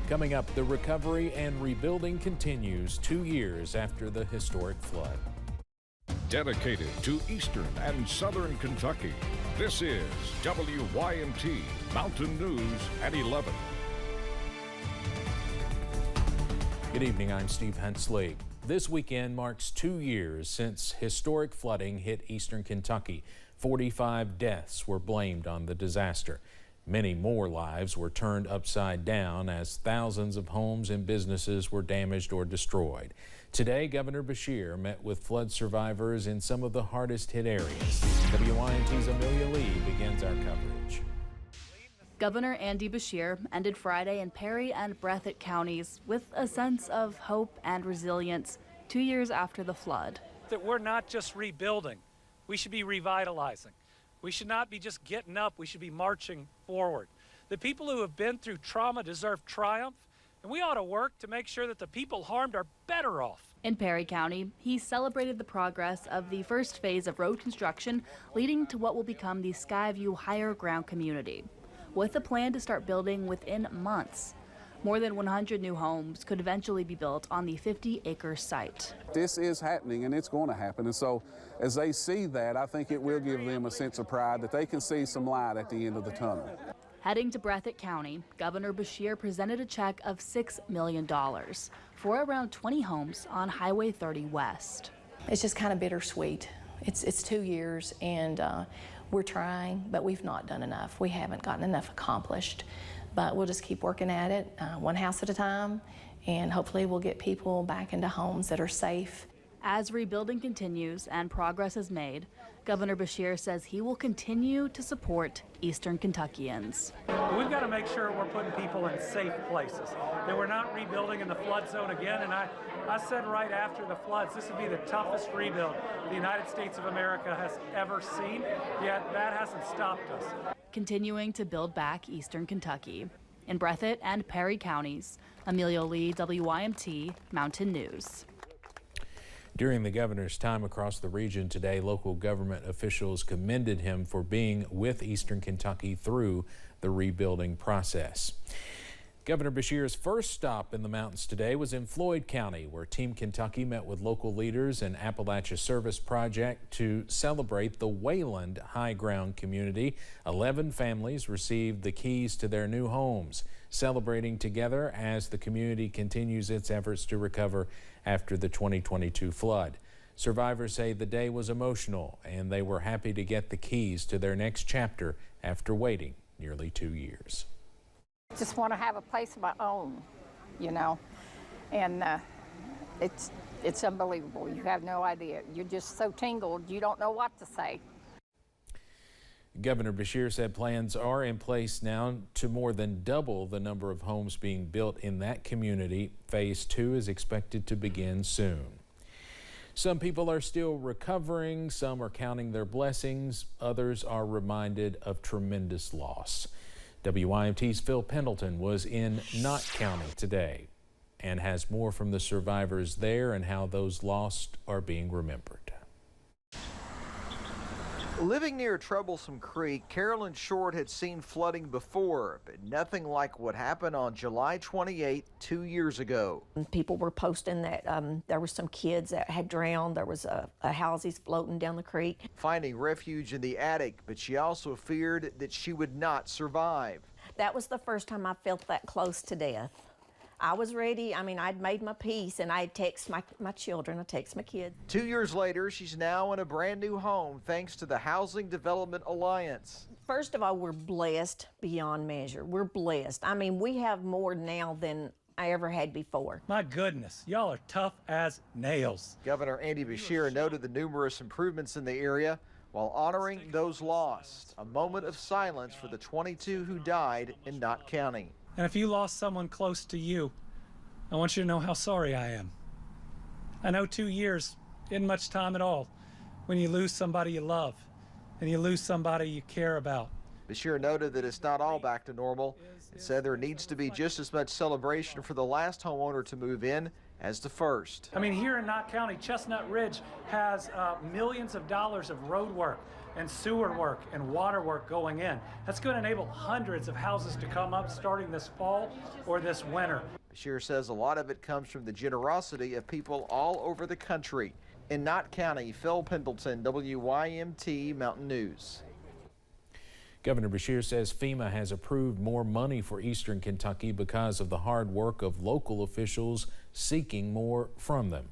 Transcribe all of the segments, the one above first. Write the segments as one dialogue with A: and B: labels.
A: Coming up, the recovery and rebuilding continues 2 years after the historic flood.
B: Dedicated to Eastern and Southern Kentucky, this is WYMT Mountain News at 11.
A: Good evening, I'm Steve Hensley. This weekend marks 2 years since historic flooding hit Eastern Kentucky. 45 deaths were blamed on the disaster. Many more lives were turned upside down as thousands of homes and businesses were damaged or destroyed. Today, Governor Basher met with flood survivors in some of the hardest hit areas. WYMT's Amelia Lee begins our coverage.
C: Governor Andy Basher ended Friday in Perry and Breathitt counties with a sense of hope and resilience 2 years after the flood.
D: That we're not just rebuilding, we should be revitalizing. We should not be just getting up, we should be marching forward. The people who have been through trauma deserve triumph, and we ought to work to make sure that the people harmed are better off.
C: In Perry County, he celebrated the progress of the first phase of road construction leading to what will become the Skyview Higher Ground community, with a plan to start building within months. More than 100 new homes could eventually be built on the 50-acre site.
E: This is happening, and it's going to happen. And so as they see that, I think it will give them a sense of pride that they can see some light at the end of the tunnel.
C: Heading to Breathitt County, Governor Basher presented a check of $6 million for around 20 homes on Highway 30 West.
F: It's just kind of bittersweet. It's 2 years, and we're trying, but we've not done enough. We haven't gotten enough accomplished. But we'll just keep working at it, one house at a time, and hopefully we'll get people back into homes that are safe.
C: As rebuilding continues and progress is made, Governor Basher says he will continue to support Eastern Kentuckians.
D: We've got to make sure we're putting people in safe places, that we're not rebuilding in the flood zone again. And I said right after the floods, this would be the toughest rebuild the United States of America has ever seen, yet that hasn't stopped us.
C: Continuing to build back Eastern Kentucky. In Breathitt and Perry counties, Amelia Lee, WYMT Mountain News.
A: During the governor's time across the region today, local government officials commended him for being with Eastern Kentucky through the rebuilding process. Governor Basher's first stop in the mountains today was in Floyd County, where Team Kentucky met with local leaders and Appalachia Service Project to celebrate the Wayland High Ground community. 11 families received the keys to their new homes, celebrating together as the community continues its efforts to recover after the 2022 flood. Survivors say the day was emotional and they were happy to get the keys to their next chapter after waiting nearly 2 years.
G: Just want to have a place of my own, you know, and it's unbelievable. You have no idea. You're just so tingled, you don't know what to say.
A: Governor Basher said plans are in place now to more than double the number of homes being built in that community. Phase 2 is expected to begin soon. Some people are still recovering, some are counting their blessings, others are reminded of tremendous loss. WYMT's Phil Pendleton was in Knott County today and has more from the survivors there and how those lost are being remembered.
H: Living near Troublesome Creek, Carolyn Short had seen flooding before, but nothing like what happened on July 28, 2 years ago.
I: People were posting that there were some kids that had drowned. There was a houses floating down the creek.
H: Finding refuge in the attic, but she also feared that she would not survive.
I: That was the first time I felt that close to death. I was ready. I mean, I'd made my peace, and I'd text my children, I'd text my kids.
H: 2 years later, she's now in a brand new home thanks to the Housing Development Alliance.
I: First of all, we're blessed beyond measure. We're blessed. I mean, we have more now than I ever had before.
D: My goodness, y'all are tough as nails.
H: Governor Andy Basher noted the numerous improvements in the area while honoring those lost. A moment of silence for the 22 who died in Knott County.
D: And if you lost someone close to you, I want you to know how sorry I am. I know 2 years isn't much time at all when you lose somebody you love and you lose somebody you care about.
H: Basher noted that it's not all back to normal and said there needs to be just as much celebration for the last homeowner to move in as the first.
D: I mean, here in Knott County, Chestnut Ridge has millions of dollars of road work and sewer work and water work going in. That's going to enable hundreds of houses to come up starting this fall or this winter.
H: Basher says a lot of it comes from the generosity of people all over the country. In Knott County, Phil Pendleton, WYMT Mountain News.
A: Governor Basher says FEMA has approved more money for Eastern Kentucky because of the hard work of local officials seeking more from them.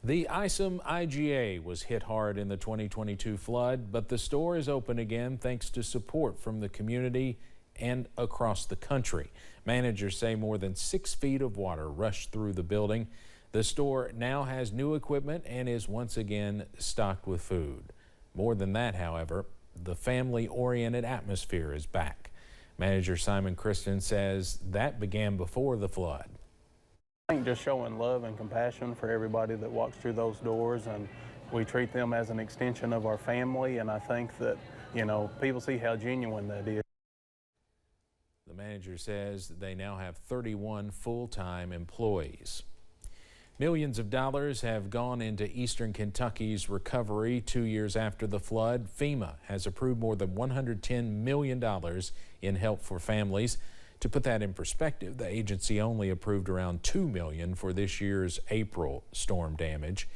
A: The Isom IGA was hit hard in the 2022 flood, but the store is open again thanks to support from the community and across the country. Managers say more than 6 feet of water rushed through the building. The store now has new equipment and is once again stocked with food. More than that, however, the family-oriented atmosphere is back. Manager Simon Kristen says that began before the flood.
J: I think just showing love and compassion for everybody that walks through those doors, and we treat them as an extension of our family, and I think that, you know, people see how genuine that is.
A: The manager says they now have 31 full-time employees. Millions of dollars have gone into Eastern Kentucky's recovery 2 years after the flood. FEMA has approved more than $110 million in help for families. To put that in perspective, the agency only approved around $2 million for this year's April storm damage.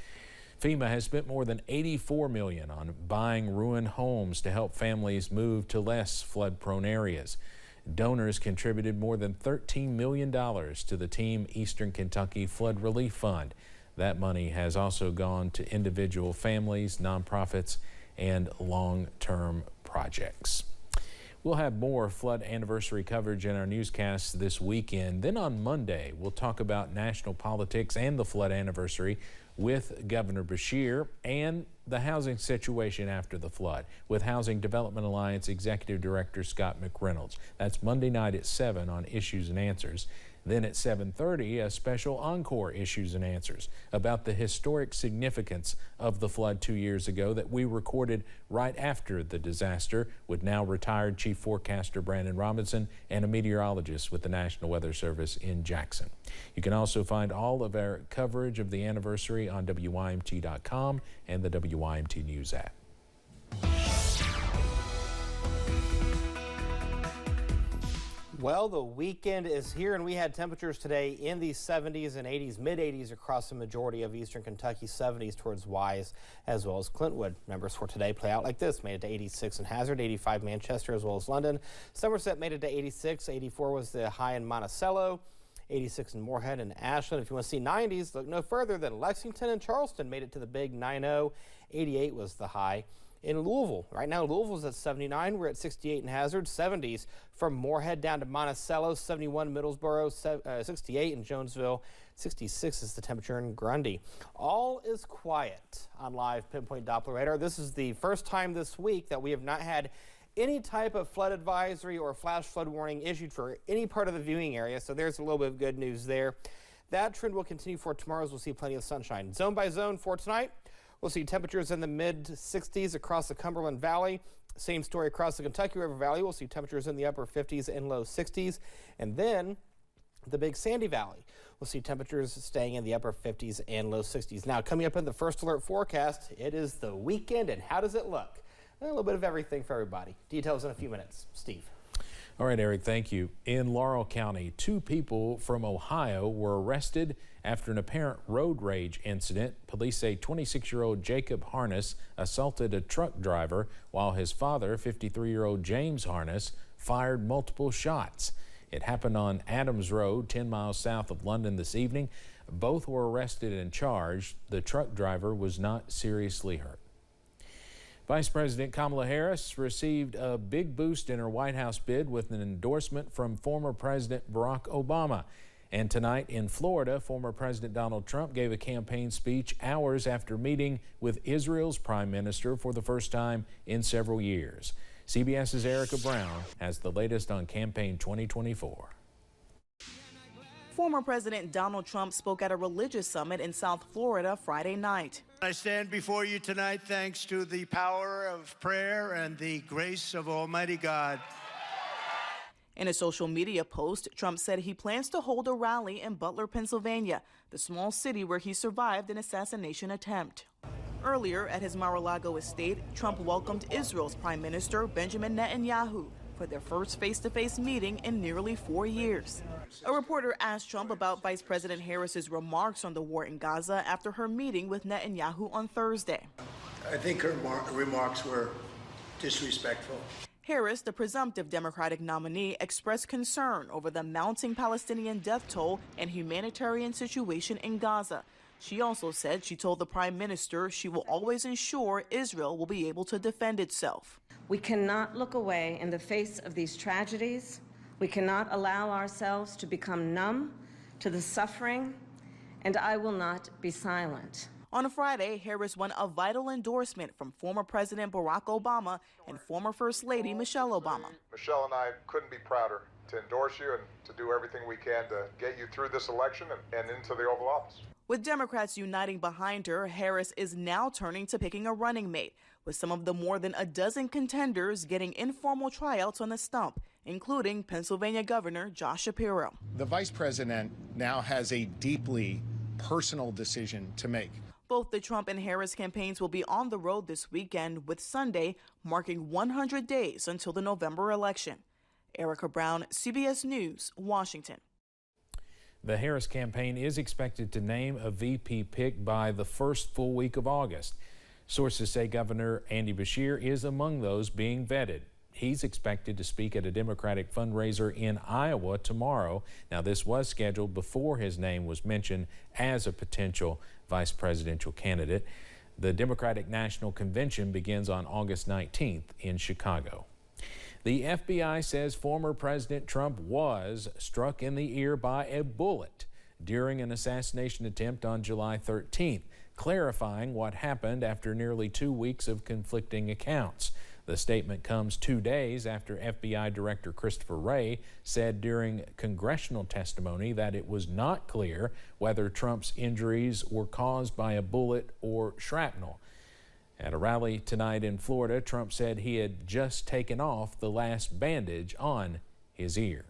A: FEMA has spent more than $84 million on buying ruined homes to help families move to less flood-prone areas. Donors contributed more than $13 million to the Team Eastern Kentucky Flood Relief Fund. That money has also gone to individual families, nonprofits, and long-term projects. We'll have more flood anniversary coverage in our newscasts this weekend. Then on Monday, we'll talk about national politics and the flood anniversary with Governor Basher and the housing situation after the flood with Housing Development Alliance Executive Director Scott McReynolds. That's Monday night at 7 on Issues and Answers. Then at 7:30, a special encore Issues and Answers about the historic significance of the flood 2 years ago that we recorded right after the disaster with now retired Chief Forecaster Brandon Robinson and a meteorologist with the National Weather Service in Jackson. You can also find all of our coverage of the anniversary on WYMT.com and the WYMT News app.
K: Well, the weekend is here, and we had temperatures today in the 70s and 80s, mid-80s across the majority of eastern Kentucky, 70s towards Wise as well as Clintwood. Numbers for today play out like this. Made it to 86 in Hazard, 85 Manchester as well as London. Somerset made it to 86, 84 was the high in Monticello, 86 in Moorhead and Ashland. If you want to see 90s, look no further than Lexington and Charleston made it to the big 90, 88 was the high. In Louisville, right now Louisville's at 79, we're at 68 in Hazard, 70s from Moorhead down to Monticello, 71 Middlesboro, 68 in Jonesville, 66 is the temperature in Grundy. All is quiet on live Pinpoint Doppler radar. This is the first time this week that we have not had any type of flood advisory or flash flood warning issued for any part of the viewing area, so there's a little bit of good news there. That trend will continue for tomorrow as we'll see plenty of sunshine. Zone by zone for tonight. We'll see temperatures in the mid-60s across the Cumberland Valley. Same story across the Kentucky River Valley. We'll see temperatures in the upper 50s and low 60s. And then the Big Sandy Valley. We'll see temperatures staying in the upper 50s and low 60s. Now, coming up in the first alert forecast, it is the weekend, and how does it look? A little bit of everything for everybody. Details in a few minutes. Steve.
A: All right, Eric, thank you. In Laurel County, 2 people from Ohio were arrested after an apparent road rage incident. Police say 26-year-old Jacob Harness assaulted a truck driver while his father, 53-year-old James Harness, fired multiple shots. It happened on Adams Road, 10 miles south of London this evening. Both were arrested and charged. The truck driver was not seriously hurt. Vice President Kamala Harris received a big boost in her White House bid with an endorsement from former President Barack Obama. And tonight in Florida, former President Donald Trump gave a campaign speech hours after meeting with Israel's Prime Minister for the first time in several years. CBS's Erica Brown has the latest on Campaign 2024.
L: Former President Donald Trump spoke at a religious summit in South Florida Friday night.
M: I stand before you tonight thanks to the power of prayer and the grace of Almighty God.
L: In a social media post, Trump said he plans to hold a rally in Butler, Pennsylvania, the small city where he survived an assassination attempt. Earlier at his Mar-a-Lago estate, Trump welcomed Israel's Prime Minister Benjamin Netanyahu for their first face-to-face meeting in nearly 4 years. A reporter asked Trump about Vice President Harris's remarks on the war in Gaza after her meeting with Netanyahu on Thursday.
M: I think her remarks were disrespectful.
L: Harris, the presumptive Democratic nominee, expressed concern over the mounting Palestinian death toll and humanitarian situation in Gaza. She also said she told the Prime Minister she will always ensure Israel will be able to defend itself.
N: We cannot look away in the face of these tragedies. We cannot allow ourselves to become numb to the suffering, and I will not be silent.
L: On Friday, Harris won a vital endorsement from former President Barack Obama and former First Lady Michelle Obama.
O: Michelle and I couldn't be prouder to endorse you and to do everything we can to get you through this election and into the Oval Office.
L: With Democrats uniting behind her, Harris is now turning to picking a running mate, with some of the more than a dozen contenders getting informal tryouts on the stump, including Pennsylvania Governor Josh Shapiro.
P: The vice president now has a deeply personal decision to make.
L: Both the Trump and Harris campaigns will be on the road this weekend, with Sunday marking 100 days until the November election. Erica Brown, CBS News, Washington.
A: The Harris campaign is expected to name a VP pick by the first full week of August. Sources say Governor Andy Beshear is among those being vetted. He's expected to speak at a Democratic fundraiser in Iowa tomorrow. Now, this was scheduled before his name was mentioned as a potential vice presidential candidate. The Democratic National Convention begins on August 19th in Chicago. The FBI says former President Trump was struck in the ear by a bullet during an assassination attempt on July 13th, clarifying what happened after nearly 2 weeks of conflicting accounts. The statement comes 2 days after FBI Director Christopher Wray said during congressional testimony that it was not clear whether Trump's injuries were caused by a bullet or shrapnel. At a rally tonight in Florida, Trump said he had just taken off the last bandage on his ear.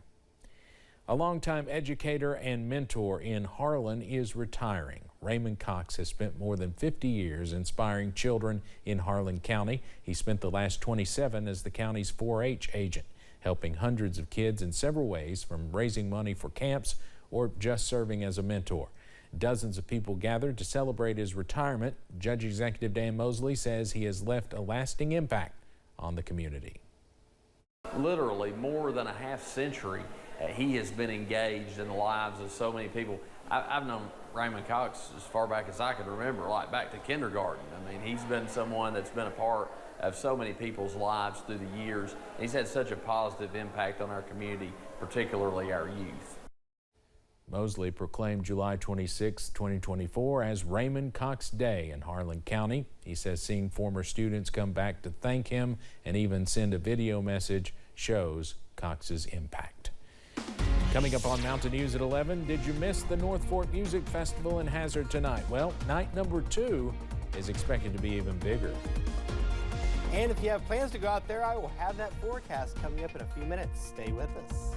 A: A longtime educator and mentor in Harlan is retiring. Raymond Cox has spent more than 50 years inspiring children in Harlan County. He spent the last 27 as the county's 4-H agent, helping hundreds of kids in several ways, from raising money for camps or just serving as a mentor. Dozens of people gathered to celebrate his retirement. Judge Executive Dan Mosley says he has left a lasting impact on the community.
Q: Literally more than a half century, he has been engaged in the lives of so many people. I've known Raymond Cox as far back as I could remember, like back to kindergarten. I mean, he's been someone that's been a part of so many people's lives through the years. He's had such a positive impact on our community, particularly our youth.
A: Mosley proclaimed July 26, 2024 as Raymond Cox Day in Harlan County. He says seeing former students come back to thank him and even send a video message shows Cox's impact. Coming up on Mountain News at 11, did you miss the North Fork Music Festival in Hazard tonight? Well, night number 2 is expected to be even bigger.
K: And if you have plans to go out there, I will have that forecast coming up in a few minutes. Stay with us.